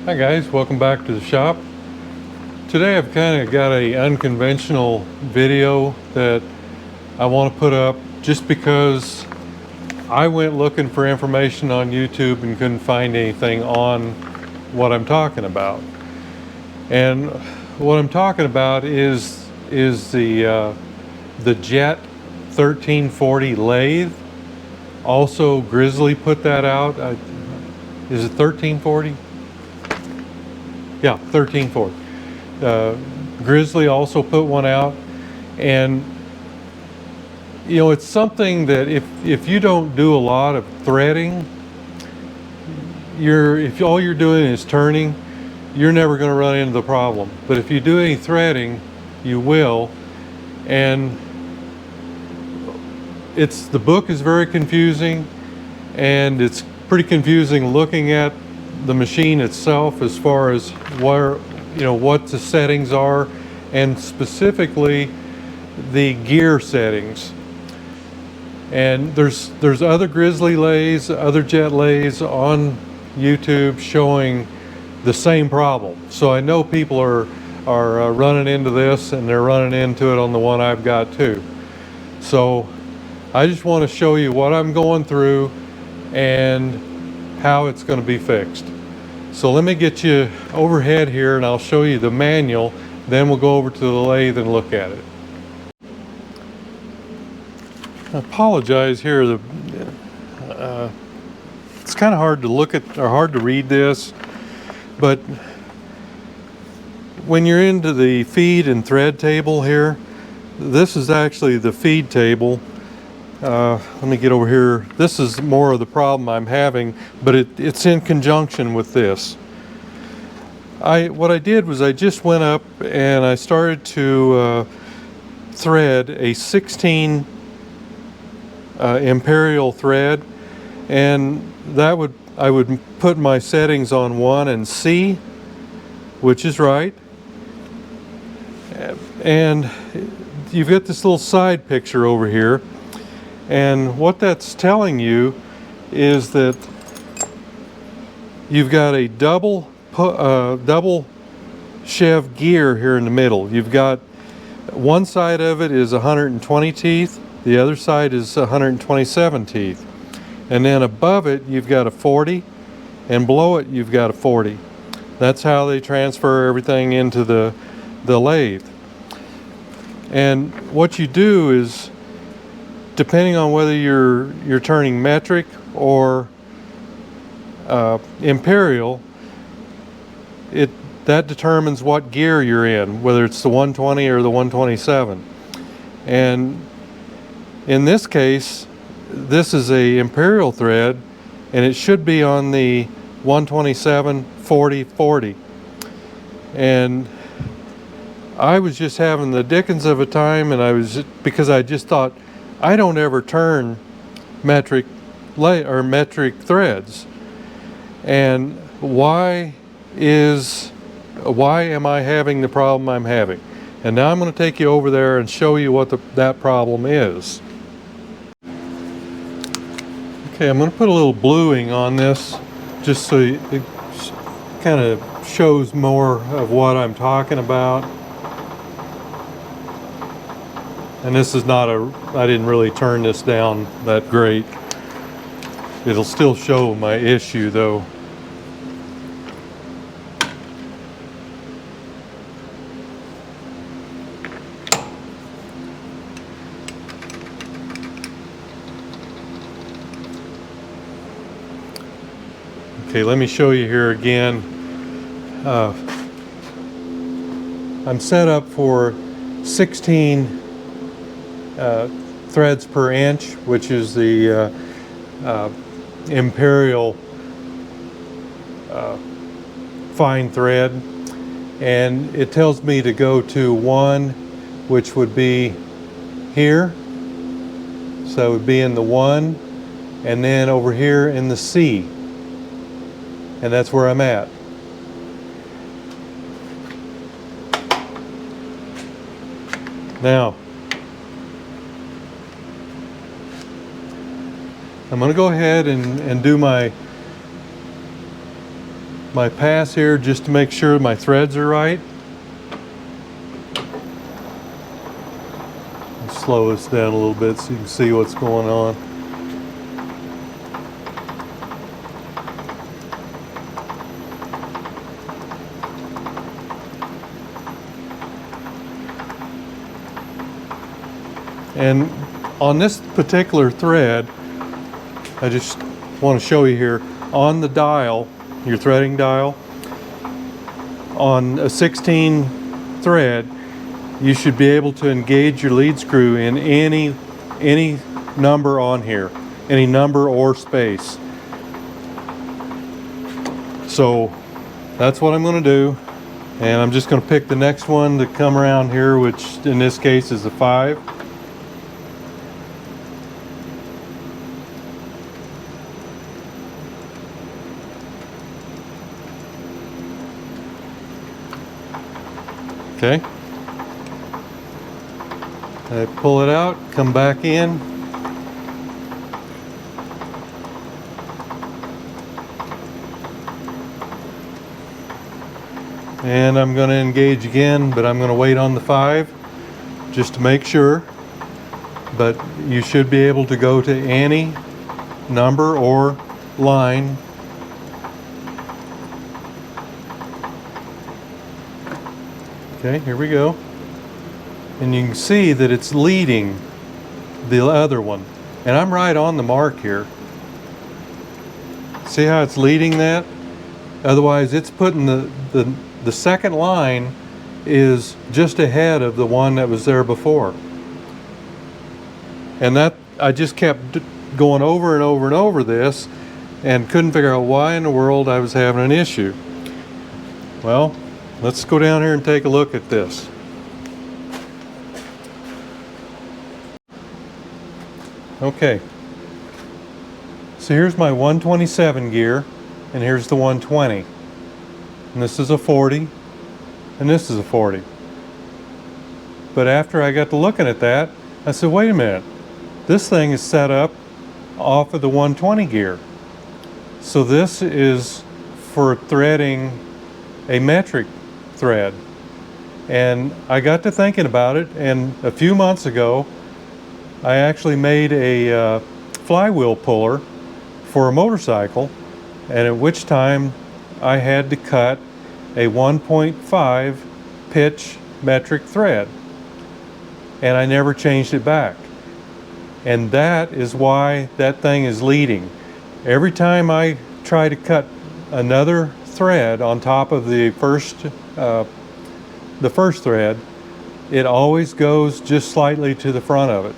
Hi guys, welcome back to the shop. Today I've kind of got a unconventional video that I want to put up just because I went looking for information on YouTube and couldn't find anything on what I'm talking about. And what I'm talking about is the Jet 1340 lathe. Also, Grizzly put that out. Is it 1340? Yeah, 1340. Grizzly also put one out, and you know, it's something that if you don't do a lot of threading, if all you're doing is turning, you're never going to run into the problem. But if you do any threading, you will. And the book is very confusing, and it's pretty confusing looking at the machine itself as far as what the settings are, and specifically the gear settings. And there's other Grizzly lathes, other Jet lathes on YouTube showing the same problem. So I know people are running into this, and they're running into it on the one I've got too. So I just want to show you what I'm going through and how it's going to be fixed. So let me get you overhead here and I'll show you the manual, then we'll go over to the lathe and look at it. I apologize here, it's kind of hard to look at or hard to read this, but when you're into the feed and thread table here, this is actually the feed table. Let me get over here. This is more of the problem I'm having, but it's in conjunction with this. What I did was I just went up and I started to thread a 16 imperial thread, and I would put my settings on 1 and C, which is right. And you've got this little side picture over here. And what that's telling you is that you've got a double shev gear here in the middle. You've got one side of it is 120 teeth, the other side is 127 teeth. And then above it you've got a 40, and below it you've got a 40. That's how they transfer everything into the lathe. And what you do is, depending on whether you're turning metric or imperial, that determines what gear you're in, whether it's the 120 or the 127. And in this case, this is a imperial thread, and it should be on the 127 40 40. And I was just having the dickens of a time, and because I just thought, I don't ever turn metric threads, and why am I having the problem I'm having? And now I'm going to take you over there and show you what that problem is. Okay, I'm going to put a little bluing on this just so it kind of shows more of what I'm talking about. And this is not I didn't really turn this down that great. It'll still show my issue though. Okay, let me show you here again. I'm set up for 16 threads per inch, which is the imperial fine thread, and it tells me to go to 1, which would be here, so it would be in the 1, and then over here in the C, and that's where I'm at. Now I'm going to go ahead and do my my pass here just to make sure my threads are right. I'll slow this down a little bit so you can see what's going on. And on this particular thread, I just want to show you here, on the dial, your threading dial, on a 16 thread, you should be able to engage your lead screw in any number on here, any number or space. So that's what I'm going to do, and I'm just going to pick the next one to come around here, which in this case is a 5. Okay, I pull it out, come back in, and I'm going to engage again, but I'm going to wait on the 5 just to make sure. But you should be able to go to any number or line. Okay, here we go. And you can see that it's leading the other one. And I'm right on the mark here. See how it's leading that? Otherwise, it's putting the second line is just ahead of the one that was there before. And that, I just kept going over and over and over this and couldn't figure out why in the world I was having an issue. Well, let's go down here and take a look at this. Okay, so here's my 127 gear, and here's the 120. And this is a 40, and this is a 40. But after I got to looking at that, I said, wait a minute, this thing is set up off of the 120 gear. So this is for threading a metric thread. And I got to thinking about it, and a few months ago I actually made a flywheel puller for a motorcycle, and at which time I had to cut a 1.5 pitch metric thread, and I never changed it back. And that is why that thing is leading. Every time I try to cut another thread on top of the first thread, it always goes just slightly to the front of it.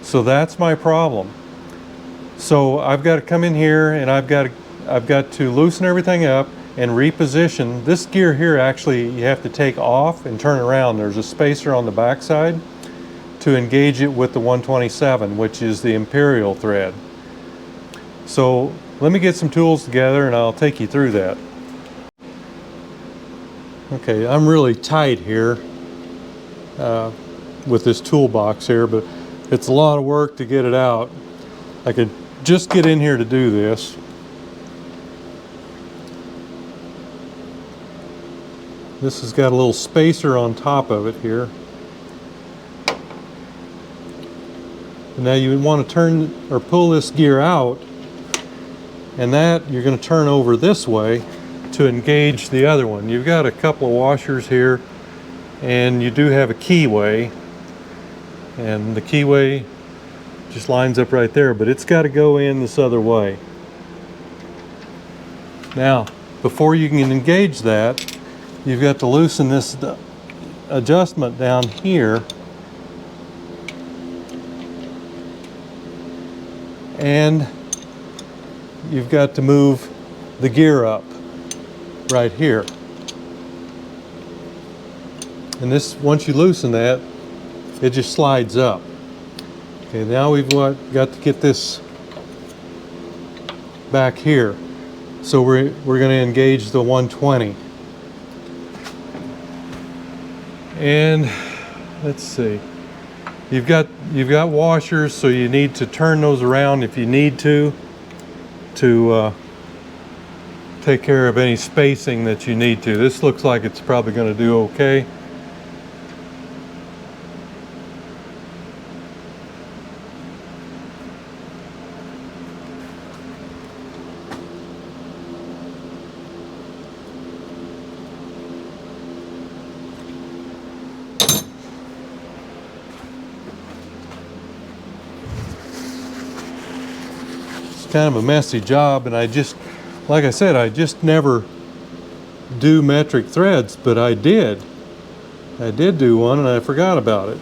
So that's my problem. So I've got to come in here, and I've got to loosen everything up and reposition. This gear here, actually, you have to take off and turn around. There's a spacer on the back side to engage it with the 127, which is the imperial thread. So let me get some tools together and I'll take you through that. Okay, I'm really tight here with this toolbox here, but it's a lot of work to get it out. I could just get in here to do this. This has got a little spacer on top of it here. And now you would want to turn or pull this gear out, and that you're going to turn over this way to engage the other one. You've got a couple of washers here, and you do have a keyway, and the keyway just lines up right there, but it's got to go in this other way. Now, before you can engage that, you've got to loosen this adjustment down here, and you've got to move the gear up right here. And this, once you loosen that, it just slides up. Okay, now we've got to get this back here. So we're going to engage the 120. And let's see. You've got washers, so you need to turn those around if you need to take care of any spacing that you need to. This looks like it's probably going to do okay. Kind of a messy job, and like I said, I just never do metric threads, but I did do one and I forgot about it.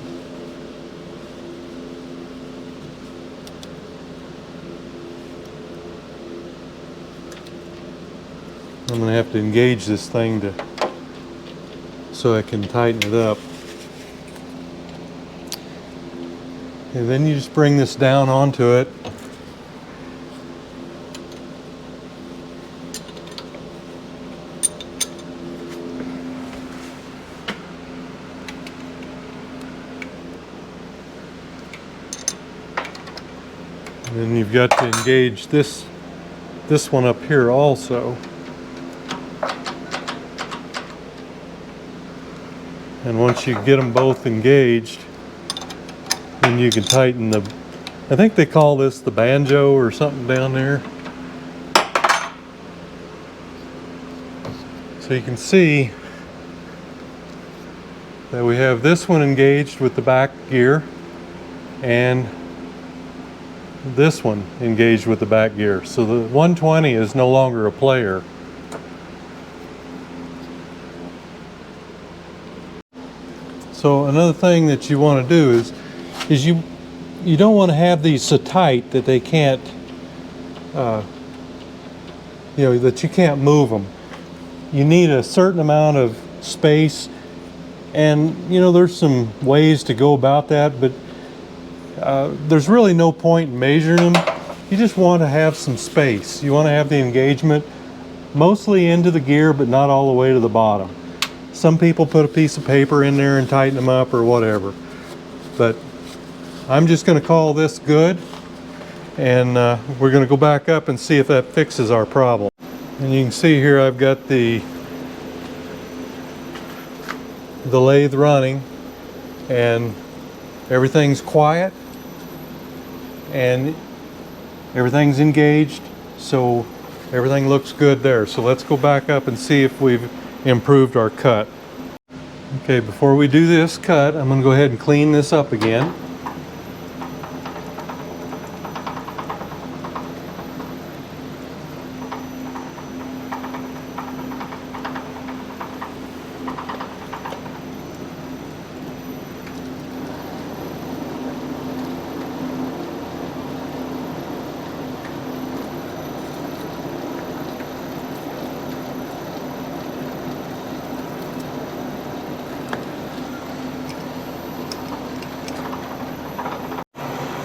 I'm gonna have to engage this thing so I can tighten it up. And then you just bring this down onto it. And then you've got to engage this one up here also. And once you get them both engaged, then you can tighten I think they call this the banjo or something down there. So you can see that we have this one engaged with the back gear and this one engaged with the back gear. So the 120 is no longer a player. So another thing that you want to do is you don't want to have these so tight that they can't, that you can't move them. You need a certain amount of space, and there's some ways to go about that, but there's really no point in measuring them. You just want to have some space. You want to have the engagement mostly into the gear, but not all the way to the bottom. Some people put a piece of paper in there and tighten them up or whatever. But I'm just going to call this good, and we're going to go back up and see if that fixes our problem. And you can see here I've got the lathe running, and everything's quiet and everything's engaged, so everything looks good there. So let's go back up and see if we've improved our cut. Okay, before we do this cut, I'm going to go ahead and clean this up again.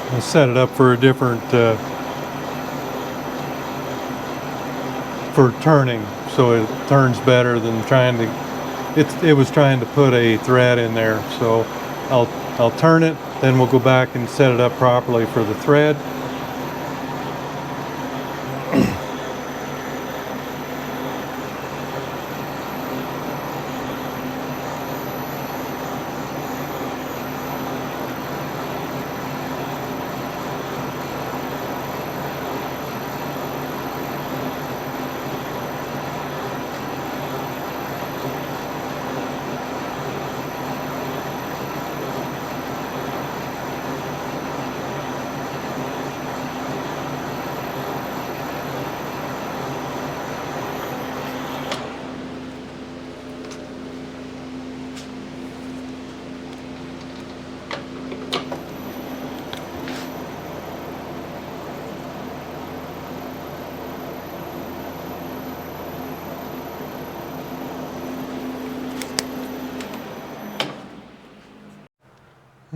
I set it up for a different, for turning, so it turns better than trying to, it was trying to put a thread in there. So I'll turn it, then we'll go back and set it up properly for the thread.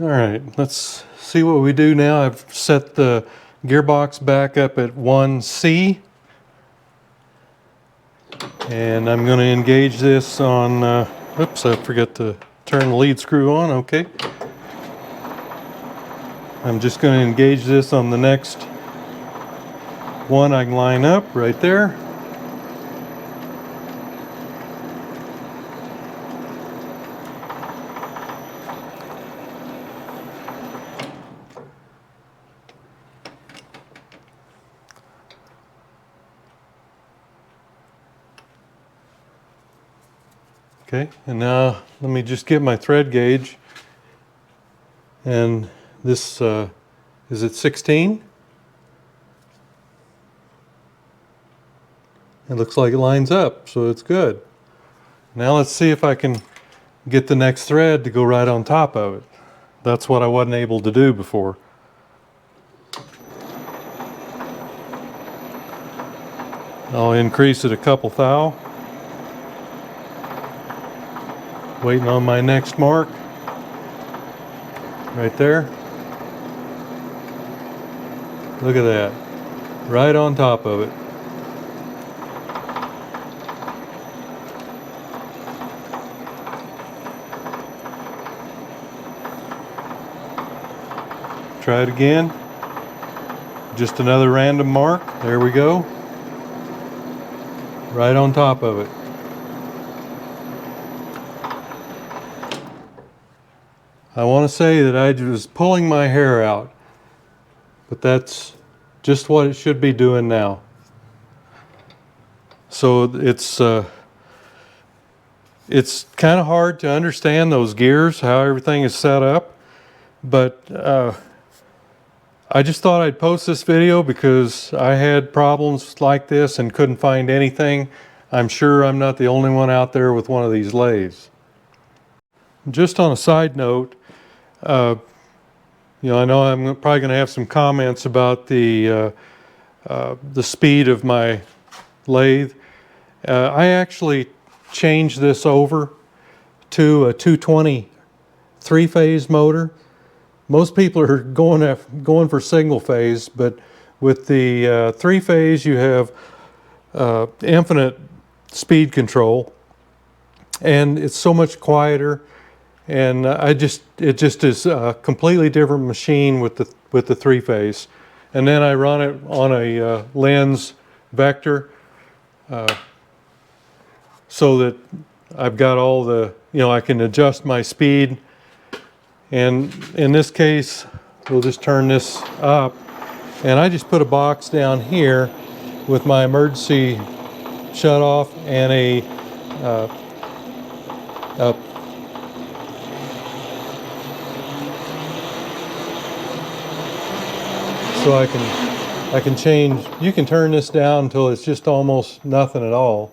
All right, let's see what we do now. I've set the gearbox back up at 1C, and I'm going to engage this on, oops, I forgot to turn the lead screw on. Okay. I'm just going to engage this on the next one I can line up right there. Okay, and now let me just get my thread gauge. And this is at 16. It looks like it lines up, so it's good. Now let's see if I can get the next thread to go right on top of it. That's what I wasn't able to do before. I'll increase it a couple thou. Waiting on my next mark. Right there. Look at that. Right on top of it. Try it again. Just another random mark. There we go. Right on top of it. I want to say that I was pulling my hair out, but that's just what it should be doing now. So it's kind of hard to understand those gears, how everything is set up, but I just thought I'd post this video because I had problems like this and couldn't find anything. I'm sure I'm not the only one out there with one of these lathes. Just on a side note, I know I'm probably going to have some comments about the speed of my lathe. I actually changed this over to a 220 three-phase motor. Most people are going for single phase, but with the three-phase you have infinite speed control, and it's so much quieter. And it just is a completely different machine with the three-phase. And then I run it on a lens vector, so that I've got all the, I can adjust my speed. And in this case, we'll just turn this up. And I just put a box down here with my emergency shutoff and a so I can change. You can turn this down until it's just almost nothing at all.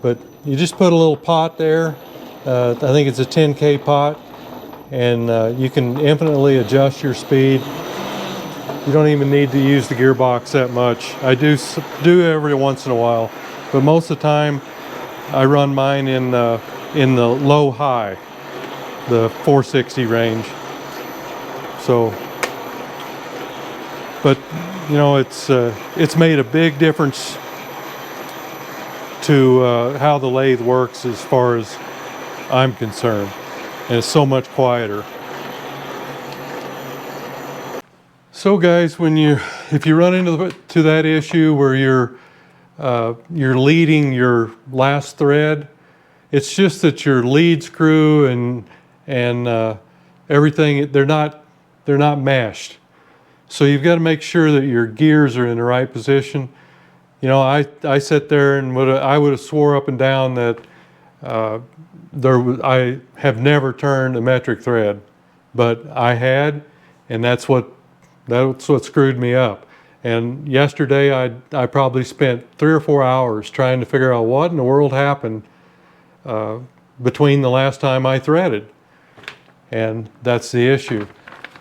But you just put a little pot there. I think it's a 10K pot, and you can infinitely adjust your speed. You don't even need to use the gearbox that much. I do every once in a while, but most of the time I run mine in the low-high, the 460 range. So, but it's made a big difference to how the lathe works as far as I'm concerned, and it's so much quieter. So guys, if you run into that issue where you're leading your last thread, it's just that your lead screw and everything, they're not meshed. So you've got to make sure that your gears are in the right position. I sat there and I would have swore up and down that I have never turned a metric thread, but I had, and that's what screwed me up. And yesterday I probably spent 3 or 4 hours trying to figure out what in the world happened between the last time I threaded. And that's the issue.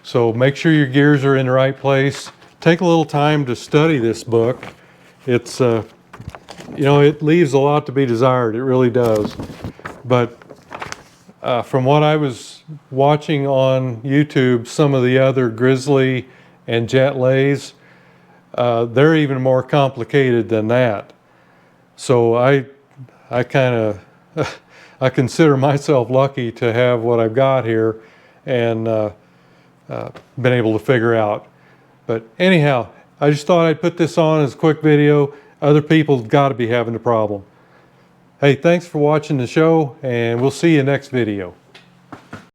So make sure your gears are in the right place. Take a little time to study this book. It's it leaves a lot to be desired. It really does. But from what I was watching on YouTube, some of the other Grizzly and Jet lathes, they're even more complicated than that. So I kind of I consider myself lucky to have what I've got here and been able to figure out. But anyhow, I just thought I'd put this on as a quick video. Other people have got to be having the problem. Hey, thanks for watching the show, and we'll see you next video.